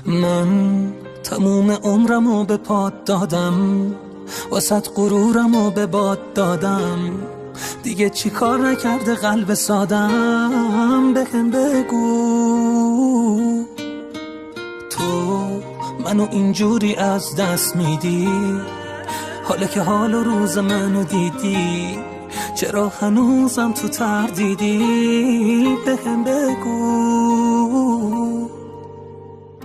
من تموم عمرمو به پات دادم، واسط غرورمو به باد دادم، دیگه چی کار نکرده قلب سادم؟ بهم بگو تو منو اینجوری از دست میدی، حالا که حال و روز منو دیدی، چرا هنوزم تو تردیدی؟ بهم بگو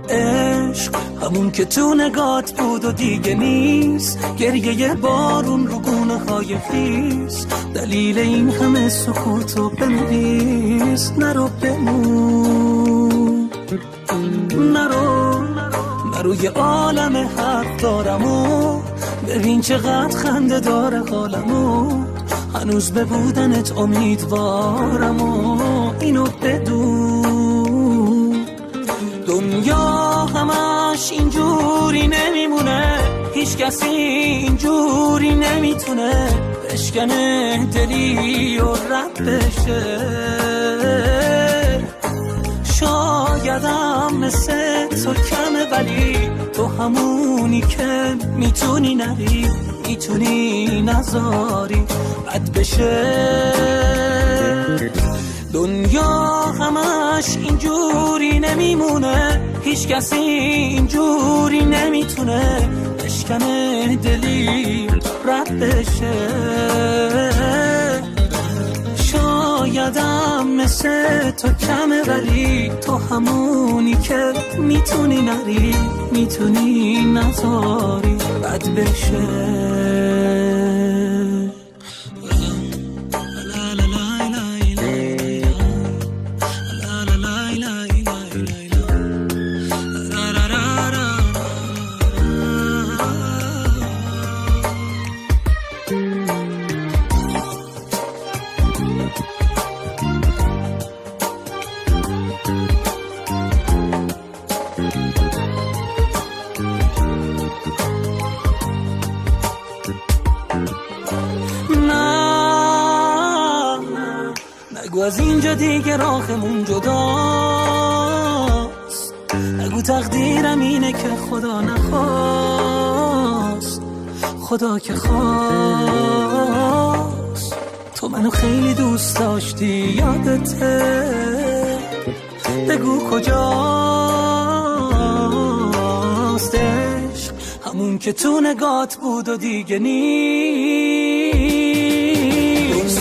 عشق همون که تو نگات بود و دیگه نیست، گریه بارون رو گونه های خیس، دلیل این همه سکوتو بنویس. نرو بمون، نرو یه عالم حق دارم و ببین چقدر خنده داره حالمو، هنوز به بودنت امیدوارم و اینو بدون. دنیا همش اینجوری نمیمونه، هیچ کسی اینجوری نمیتونه بشکنه دلی و رد بشه. شایدم مثل تو کمه، ولی تو همونی که میتونی نری، میتونی نذاری بد بشه. دنیا همش اینجوری نمیمونه، هیچ کسی اینجوری نمیتونه بشکنه دلی رد بشه. شایدم مثل تو کمه، ولی تو همونی که میتونی نری، میتونی نذاری بد بشه. نگو از اینجا دیگه راهمون جداست، نگو تقدیرم اینه که خدا نخواست، خدا که خواست. تو منو خیلی دوست داشتی یادته، بگو کجاست عشق همون که تو نگات بود و دیگه نیست.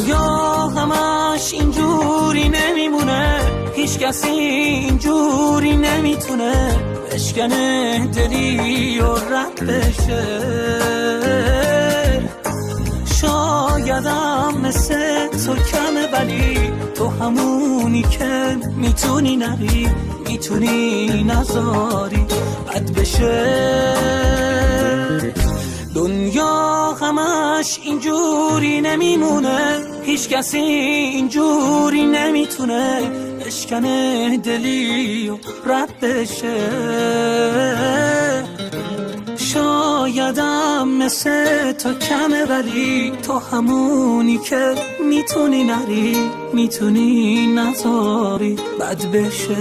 دنیا همش اینجوری نمیمونه، هیچ کسی اینجوری نمیتونه بشکنه دلی و رد بشه. شایدم مثل تو کمه، ولی تو همونی که میتونی نری، میتونی نذاری بد بشه. دنیا همش اینجوری نمیمونه، هیچ کسی اینجوری نمیتونه بشکنه دلی و رد بشه. شایدم مثل تو کمه، ولی تو همونی که میتونی نری، میتونی نذاری بد بشه.